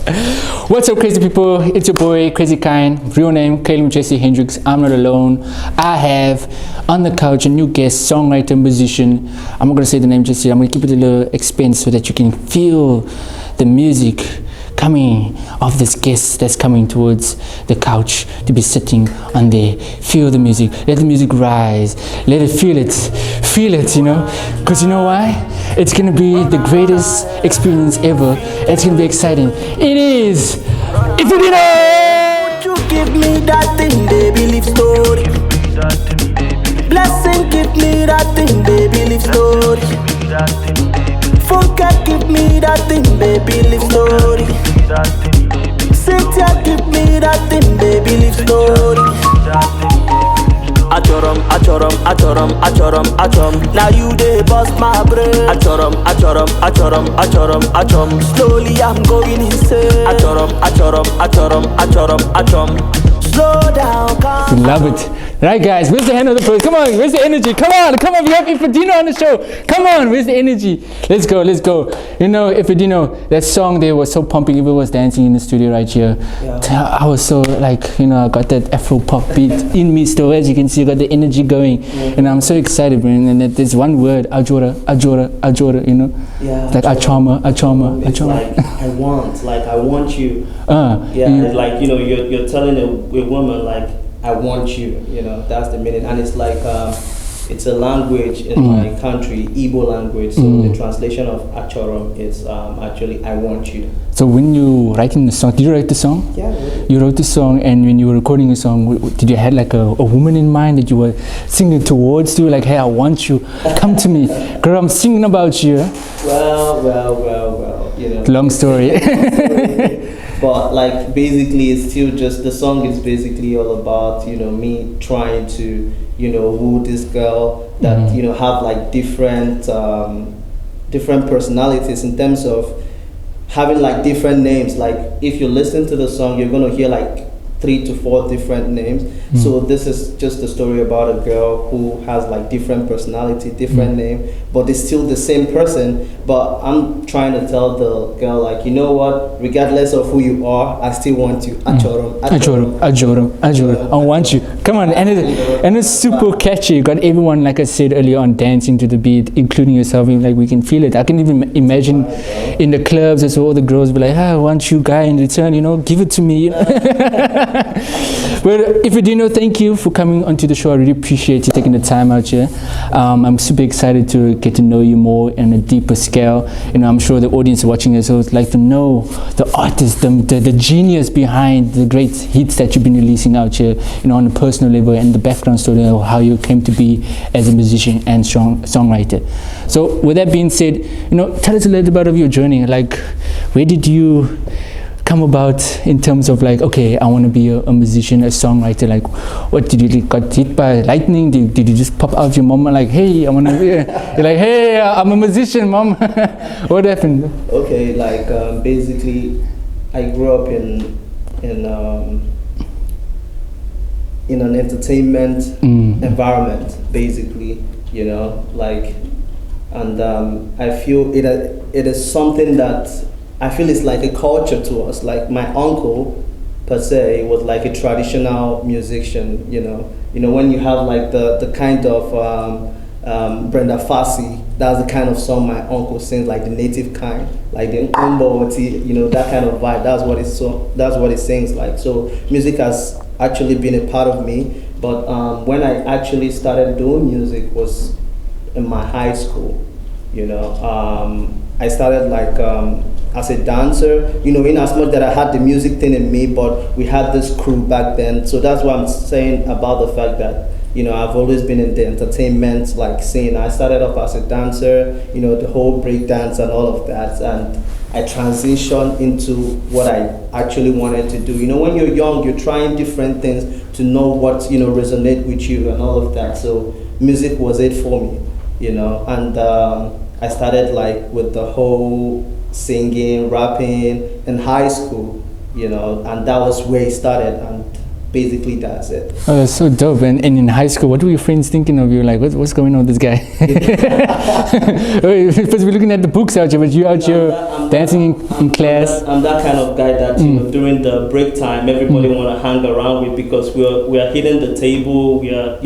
What's up, crazy people? It's your boy, Crazy Kind. Real name, Caleb Jesse Hendricks. I'm not alone. I have on the couch a new guest, songwriter, musician. I'm not going to say the name just yet. I'm going to keep it a little expense so that you can feel the music coming of this guest that's coming towards the couch to be sitting on there. Feel the music. Let the music rise. Let it feel it, you know. Because you know why? It's going to be the greatest experience ever. It's going to be exciting. It is Ifydino! You give me that thing, baby, live story. Blessing, give me that thing, baby, live story. Funka, give me that thing, baby, live story. Cynthia, give me that thing, baby, live story. Achorum. Now you dey bust my brain. Achorum. Slowly I'm going insane. Achorum. Slow down, calm. Love it. Right, guys, where's the hand of the person? Come on, where's the energy? Come on, we have Ifydino on the show. Come on, where's the energy? Let's go. You know, Ifydino, that song there was so pumping. Everyone was dancing in the studio right here. Yeah. I was so like, you know, I got that Afro pop beat in me still. As you can see, I got the energy going. And I'm so excited, man. And there's one word, ajora, you know? Yeah. Like achama. It's like, I want you. It's like, you know, you're telling a woman, like, I want you, you know, that's the meaning. And it's like, it's a language in my country, Igbo language. So the translation of Achorum is actually, I want you. So when you writing the song, did you write the song? Yeah, I did. You wrote the song, and when you were recording the song, did you have like a woman in mind that you were singing towards to? Like, hey, I want you, come to me. Girl, I'm singing about you. Well, you know. Long story. But like basically it's still just, the song is basically all about, you know, me trying to, you know, woo this girl that, you know, have like different personalities in terms of having like different names. Like if you listen to the song, you're going to hear like 3 to 4 different names. So this is just a story about a girl who has like different personality, different name, but it's still the same person. But I'm trying to tell the girl, like, you know what, regardless of who you are, I still want you. Achorum. I want you. Come on. And it's super catchy. You got everyone, like I said earlier on, dancing to the beat, including yourself. Like, we can feel it. I can even imagine in the clubs as well, the girls be like, I want you, guy, in return, you know, give it to me. But Ifydino, thank you for coming onto the show. I really appreciate you taking the time out here. I'm super excited to get to know you more on a deeper scale. You know, I'm sure the audience watching us would like to know the artist, the genius behind the great hits that you've been releasing out here, you know, on a personal level, and the background story of how you came to be as a musician and songwriter. So with that being said, you know, tell us a little bit of your journey. Like, where did you come about in terms of like, okay, I want to be a musician, a songwriter? Like, what did you got hit by lightning? Did you just pop out your mom like, hey, I want to be? You're like, hey, I'm a musician, mom. What happened? Okay, like basically, I grew up in an entertainment environment, basically, you know, like, and I feel it is something that I feel it's like a culture to us. Like my uncle, per se, was like a traditional musician. You know when you have like the kind of Brenda Fassie, that's the kind of song my uncle sings, like the native kind, like the Mboti, you know, that kind of vibe. That's what it sings like. So music has actually been a part of me. But when I actually started doing music was in my high school. You know, I started like as a dancer, you know, in as much that I had the music thing in me, but we had this crew back then. So that's what I'm saying about the fact that, you know, I've always been in the entertainment like scene. I started off as a dancer, you know, the whole break dance and all of that, and I transitioned into what I actually wanted to do. You know, when you're young, you're trying different things to know what, you know, resonate with you and all of that. So music was it for me, you know, and I started like with the whole singing, rapping in high school, you know, and that was where it started. And basically that's it. Oh, that's so dope. And in high school, what were your friends thinking of you? Like, what's going on with this guy? Because we're looking at the books out here, but you out here dancing in class. I'm that kind of guy that during the break time, everybody want to hang around with, because we are hitting the table, we are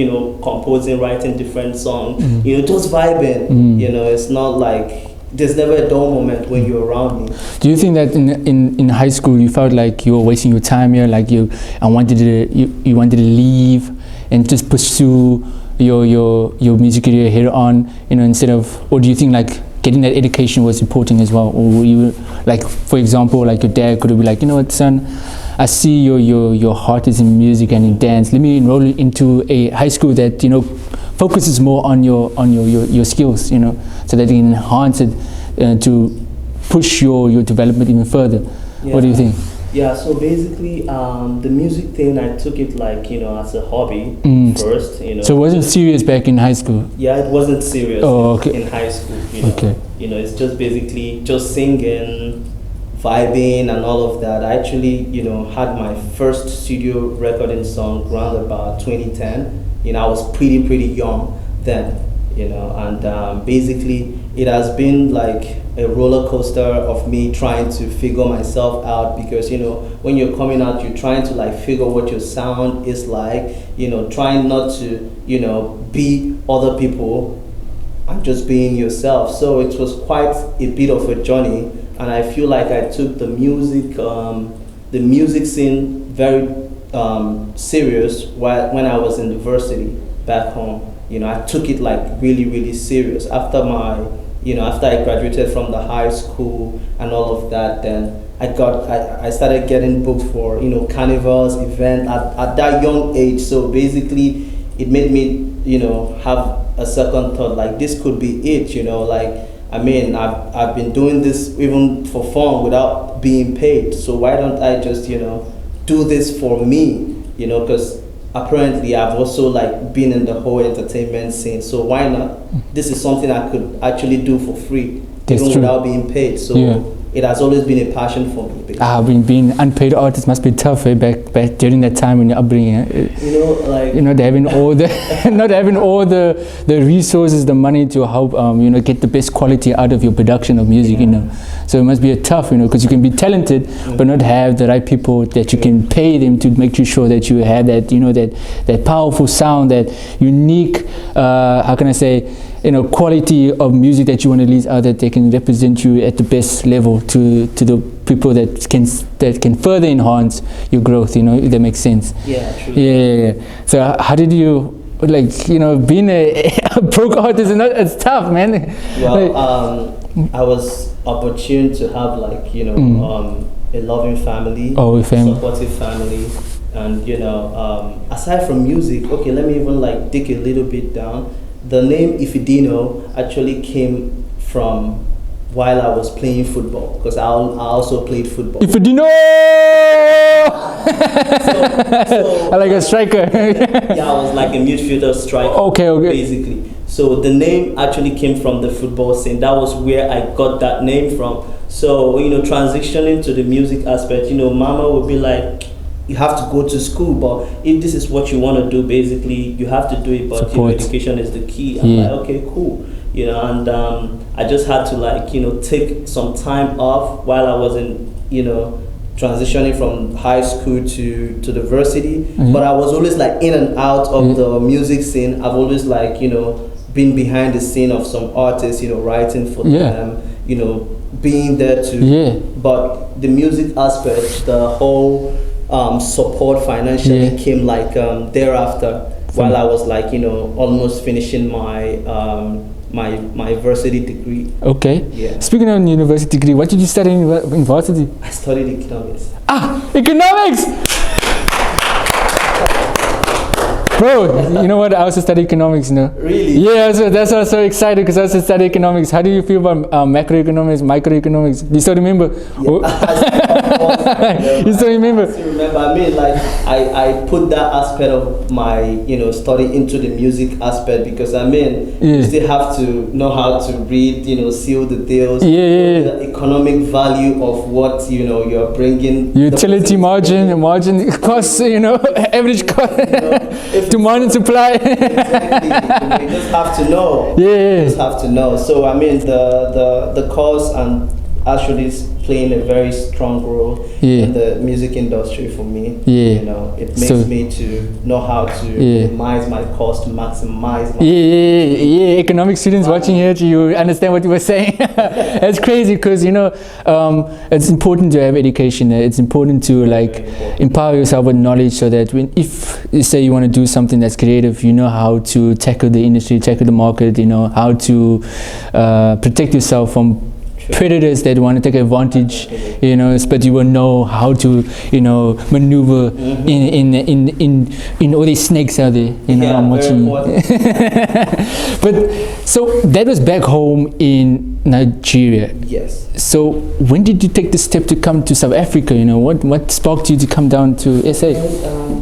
composing, writing different songs, just vibing. It's not like there's never a dull moment when you're around me. Do you think that in high school you felt like you were wasting your time here, like you wanted to leave and just pursue your music career here on, instead of, or do you think like getting that education was important as well? Or were you, like, for example, like your dad could have been like, what, son, I see your heart is in music and in dance, let me enroll you into a high school that focuses more on your skills, so that it can enhance it to push your development even further. Yeah. What do you think? Yeah, so basically the music thing, I took it like as a hobby first. So it wasn't serious back in high school? Yeah, it wasn't serious in high school. Okay. It's just basically just singing, vibing and all of that. I actually had my first studio recording song around about 2010. I was pretty young then, and basically it has been like a roller coaster of me trying to figure myself out, because when you're coming out, you're trying to like figure what your sound is like, trying not to be other people and just being yourself. So it was quite a bit of a journey, and I feel like I took the music scene very serious when I was in university back home. I took it like really serious after after I graduated from the high school and all of that. Then I started getting booked for carnivals, event at that young age. So basically it made me have a second thought, like this could be it. I've been doing this even for fun without being paid, so why don't I just do this for me, because apparently I've also like been in the whole entertainment scene, so why not? This is something I could actually do for free, even without being paid. So it has always been a passion for me. Being unpaid artist must be tough, back during that time when you're upbringing. Not having all the not having all the resources, the money to help get the best quality out of your production of music. So it must be a tough, because you can be talented but not have the right people that you can pay them to make sure that you have that that powerful sound, that unique how can I say, quality of music that you want to release out, that they can represent you at the best level to the people that can further enhance your growth, if that makes sense. Yeah, true. Yeah. So how did you, being a broke artist, it's tough, man. Well, I was opportune to have like a loving family, supportive family, and aside from music, okay, let me even like dig a little bit down. The name Ifydino actually came from while I was playing football, because I also played football. Ifydino! I like a striker. Yeah, I was like a midfielder striker. Okay. Basically. So the name actually came from the football scene. That was where I got that name from. So, transitioning to the music aspect, mama would be like, you have to go to school, but if this is what you want to do, basically, you have to do it, but education is the key. I'm like, okay, cool. And I just had to like, take some time off while I was in, transitioning from high school to the varsity. But I was always like in and out of the music scene. I've always like, been behind the scene of some artists, writing for them, being there too. But the music aspect, the whole support financially came like thereafter, while I was like almost finishing my my varsity degree. Okay. Yeah. Speaking of university degree, what did you study in varsity? I studied economics. Economics! Bro, you know what? I also studied economics, Really? Yeah, so that's why I was so excited, because I also studied economics. How do you feel about macroeconomics, microeconomics? Do you still remember? Yeah. You still remember? I still remember. I mean, like I put that aspect of my study into the music aspect because I mean you still have to know how to read, seal the deals, the economic value of what you're bringing. Utility margin costs, average cost, demand and supply. Exactly. You just have to know. Yeah. You just have to know. So I mean the course and actually is playing a very strong role in the music industry for me. It makes me to know how to minimize my cost, to maximize my economic students watching here, you understand what you were saying. It's crazy because it's important to have education. It's important to empower yourself with knowledge so that if you say you want to do something that's creative, you know how to tackle the industry, tackle the market, how to protect yourself from predators that want to take advantage, but you will know how to, maneuver in all these snakes out there. I'm watching. But so that was back home in Nigeria. Yes. So when did you take the step to come to South Africa? What sparked you to come down to SA?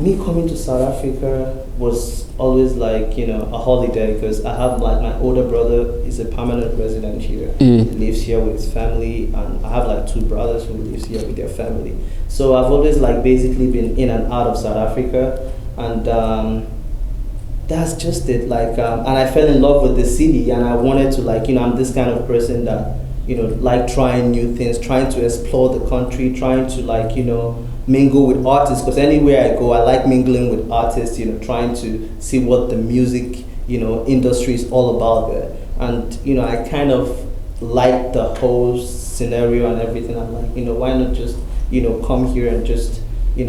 Me coming to South Africa was always a holiday because I have my older brother is a permanent resident here. He lives here with his family, and I have 2 brothers who lives here with their family. So I've always basically been in and out of South Africa, and that's just it. And I fell in love with the city, and I wanted to I'm this kind of person that trying new things, trying to explore the country, trying to mingle with artists, because anywhere I go I like mingling with artists, trying to see what the music industry is all about there. And I kind of like the whole scenario and everything. I'm like, why not just come here and just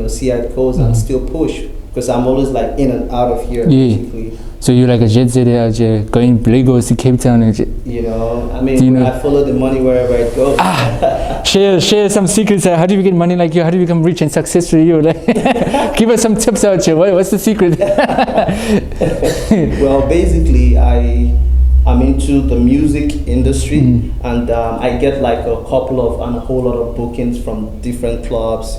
see how it goes and still push, because I'm always in and out of here basically. So you're like a jet setter out here, going Lagos to Cape Town and I mean, I follow the money wherever it goes. Share some secrets. How do you get money like you? How do you become rich and successful? Give us some tips out here. What's the secret? Well, basically, I'm into the music industry, and I get a couple of and a whole lot of bookings from different clubs.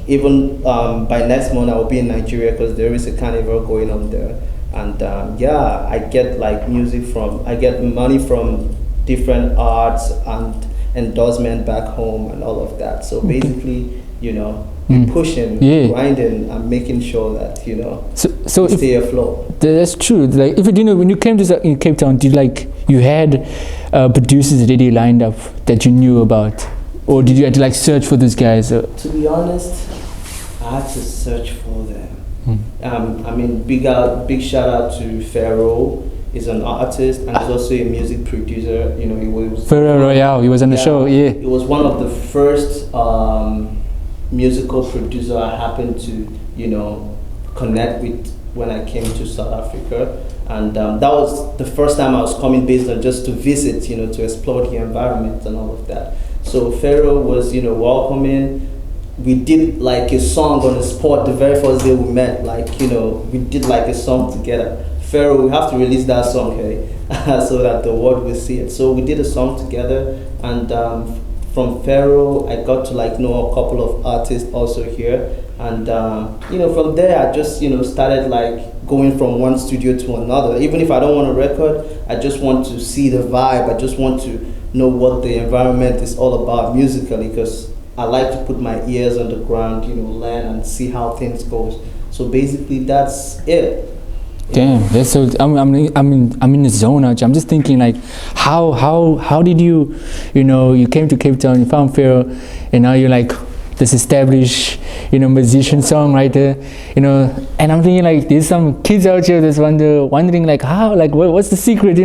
Even by next month I will be in Nigeria because there is a carnival going on there, and I get I get money from different arts and endorsement back home and all of that. So basically, we're pushing, grinding, and making sure that so stay afloat. That's true. If when you came to Cape Town, did you had producers already lined up that you knew about, or did you have to search for those guys? To be honest, I had to search for them. I mean, big shout out to Pharaoh. He's an artist and he's also a music producer. He was Pharaoh Royale. He was on the show. Yeah. He was one of the first musical producer I happened to connect with when I came to South Africa, and that was the first time I was coming based on just to visit, to explore the environment and all of that. So Pharaoh was welcoming. We did a song on the spot the very first day we met. We did a song together. Pharaoh, we have to release that song, okay, so that the world will see it. So we did a song together, and from Pharaoh, I got to know a couple of artists also here, and from there I just started going from one studio to another. Even if I don't want a record, I just want to see the vibe. I just want to know what the environment is all about musically, because I like to put my ears on the ground, learn and see how things goes. So basically, that's it. Damn, that's so. I'm in the zone. I'm just thinking how did you, you came to Cape Town, you found Pharaoh, and now you're this established, musician, songwriter, and I'm thinking there's some kids out here that's wondering how, what's the secret,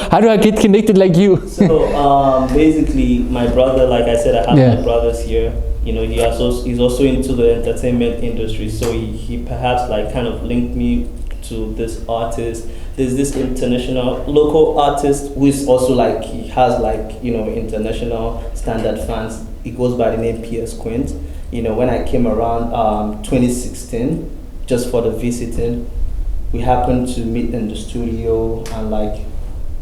how do I get connected like you? So basically, my brother, like I said, I have my brothers here. He's also into the entertainment industry, so he perhaps kind of linked me to this artist. There's this international local artist who is also he has international standard fans. He goes by the name PS Quint. When I came around 2016, just for the visiting, we happened to meet in the studio, and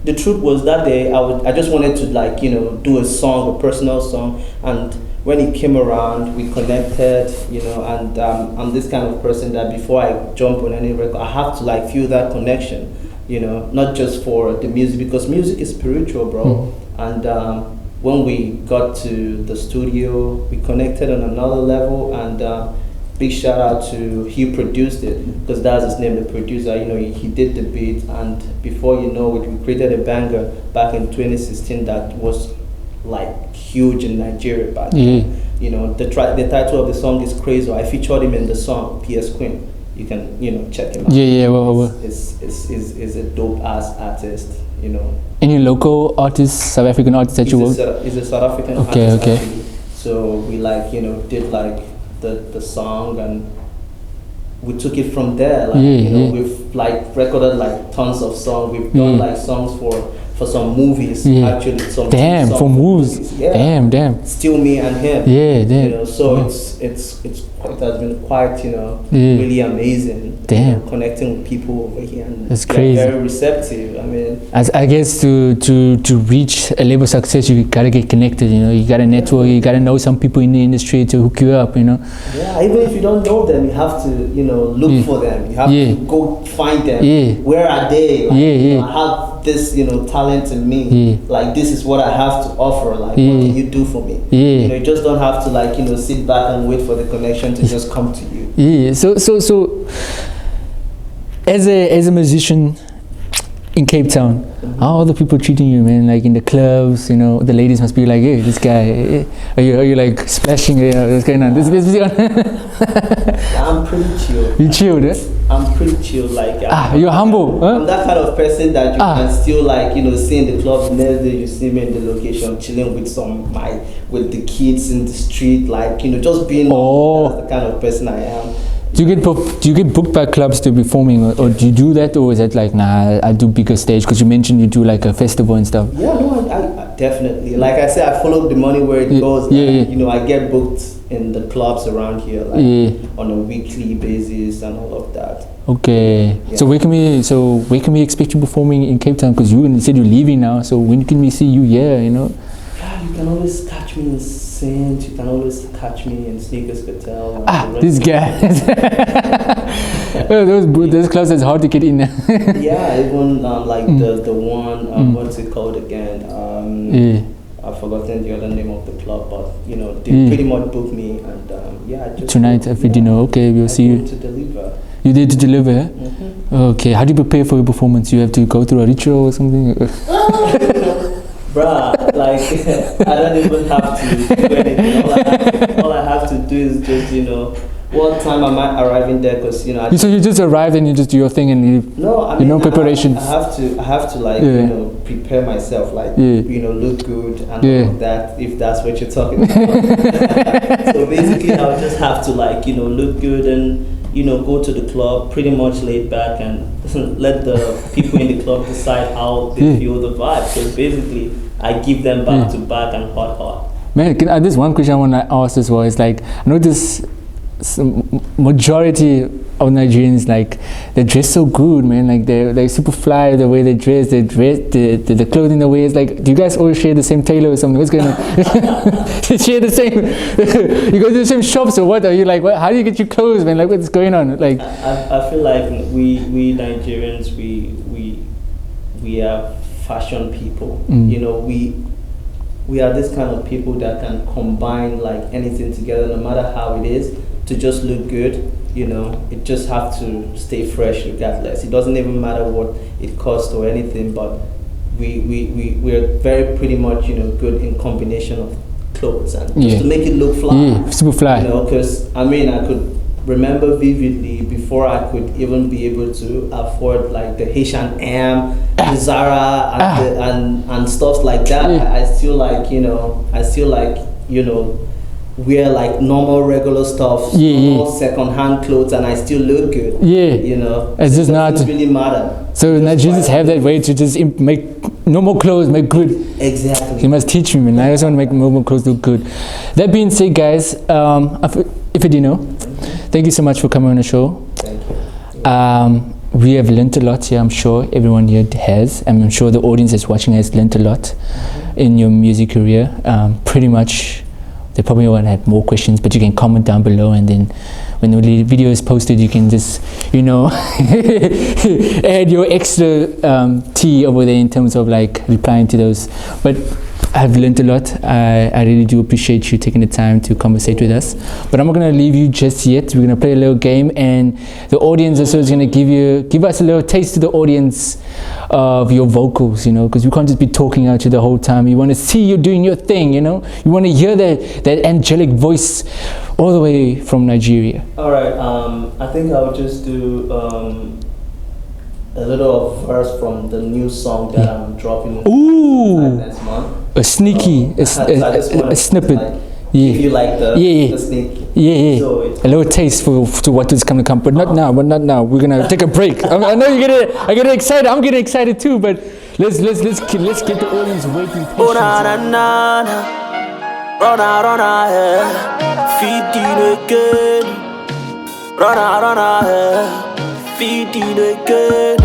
the truth was that day I just wanted to do a song, a personal song, and when he came around, we connected, you know, and I'm this kind of person that before I jump on any record, I have to like feel that connection, you know, not just for the music, because music is spiritual, bro. And when we got to the studio, we connected on another level, and big shout out to he produced it, because that's his name, the producer. You know, he did the beat, and before you know it, we created a banger back in 2016 that was like huge in Nigeria back then. You know, the title of the song is Crazy. I featured him in the song PS Queen. You can, you know, check him out. Well. It's a dope ass artist, you know. Any local artists, South African artists that you work? He's a South African artist. Actually. So we like, you know, did like the song, and we took it from there. Like, you know, we've like recorded like tons of songs. We've done like songs for some movies. Actually, some for movies. Damn. Still me and him. You know, so it has been quite, you know, really amazing. You know, connecting with people over here, and that's crazy. Very receptive. I mean, I guess to reach a level of success, you gotta get connected. You know, you gotta network. You gotta know some people in the industry to hook you up. You know. Yeah, even if you don't know them, you have to, you know, look for them. You have to go find them. Where are they? Like, you know, I have this, you know, talent in me. Like, this is what I have to offer. Like, what can you do for me? You know, you just don't have to like, you know, sit back and wait for the connection to just come to you. So as a musician in Cape Town, how are the people treating you, man? Like in the clubs, you know, the ladies must be like, hey, this guy, are you like splashing? What's going on? This I'm pretty chill. You chilled, eh? I'm pretty chill. Like you're humble. Huh? I'm that kind of person that you can still like, you know, see in the club. Next day you see me in the location chilling with with the kids in the street, like, you know, just being. That's the kind of person I am. Do you get booked by clubs to be performing, or do you do that, or is that like, nah, I do bigger stage? Because you mentioned you do like a festival and stuff. Yeah, no, I definitely. Like I said, I follow the money where it goes. Like, you know, I get booked in the clubs around here, like on a weekly basis and all of that. Okay. Yeah. So where can we expect you performing in Cape Town? Because you said you're leaving now. So when can we see you here? You know. Yeah, you can always catch me in Saint. You can always catch me in Sneakers Hotel. This guy. those clubs is hard to get in. Yeah, even like the one what's it called again? I've forgotten the other name of the club, but you know, they pretty much booked me, and just tonight, Ifydino. Okay, we'll see you. To deliver. You did to deliver. Okay, how do you prepare for your performance? You have to go through a ritual or something. Bruh, like I don't even have to do anything. All I have to do is just, you know, what time am I arriving there? Because, you know, so you just arrive and you just do your thing and you. No, I mean, no preparations. I have to like, you know, prepare myself, like, you know, look good and all of that, if that's what you're talking about. So basically, I'll just have to like, you know, look good and, you know, go to the club pretty much laid back and let the people in the club decide how they feel the vibe. So basically, I give them back to back and hot. Man, this one question I want to ask as well is like, I notice majority of Nigerians, like, they dress so good, man. Like they're super fly the way they dress, the clothing, the way it's like. Do you guys all share the same tailor or something? What's going on? You share the same. You go to the same shops or what? Are you like? What? How do you get your clothes, man? Like, what's going on? Like, I feel like we Nigerians we are fashion people. You know, we are this kind of people that can combine like anything together, no matter how it is, to just look good. You know, it just have to stay fresh regardless. It doesn't even matter what it costs or anything, but we're very pretty much, you know, good in combination of clothes and just to make it look fly. Super fly. You know, because I mean, I could remember vividly before I could even be able to afford like the H&M, the Zara, and stuff like that. I still like, you know, wear like normal regular stuff, normal second-hand clothes, and I still look good. You know, it's just doesn't really matter. So Nigerians have that way to just make normal clothes make good. Exactly. You must teach me, man. I just want to make normal clothes look good. That being said, guys, Ifydino, thank you so much for coming on the show. Thank you. We have learned a lot here. I'm sure everyone here has. I'm sure the audience that's watching has learned a lot in your music career. Pretty much they probably want to have more questions, but you can comment down below, and then when the video is posted, you can just, you know, add your extra tea over there in terms of like replying to those. But I've learned a lot. I really do appreciate you taking the time to conversate with us. But I'm not gonna leave you just yet. We're gonna play a little game, and the audience also is gonna give us a little taste to the audience of your vocals, you know, because we can't just be talking at you the whole time. You want to see you doing your thing, you know. You want to hear that angelic voice all the way from Nigeria. All right. I think I'll just do a little verse from the new song that I'm dropping. Ooh, next month. a sneaky, a snippet. Like, Yeah. if you like the sneak. Yeah. So A little taste to what is going to come, but not now. We're gonna take a break. I know I get excited. I'm getting excited too. But let's get the audience waiting. Oh na na na na, run yeah. Ifydino again. Run yeah. Ifydino again.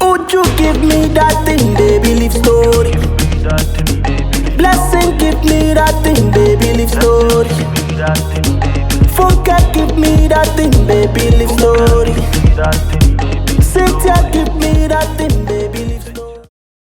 Would you give me that thing, baby, live story? Blessing, give me that thing, baby, live story. Forget, give me that thing, baby, live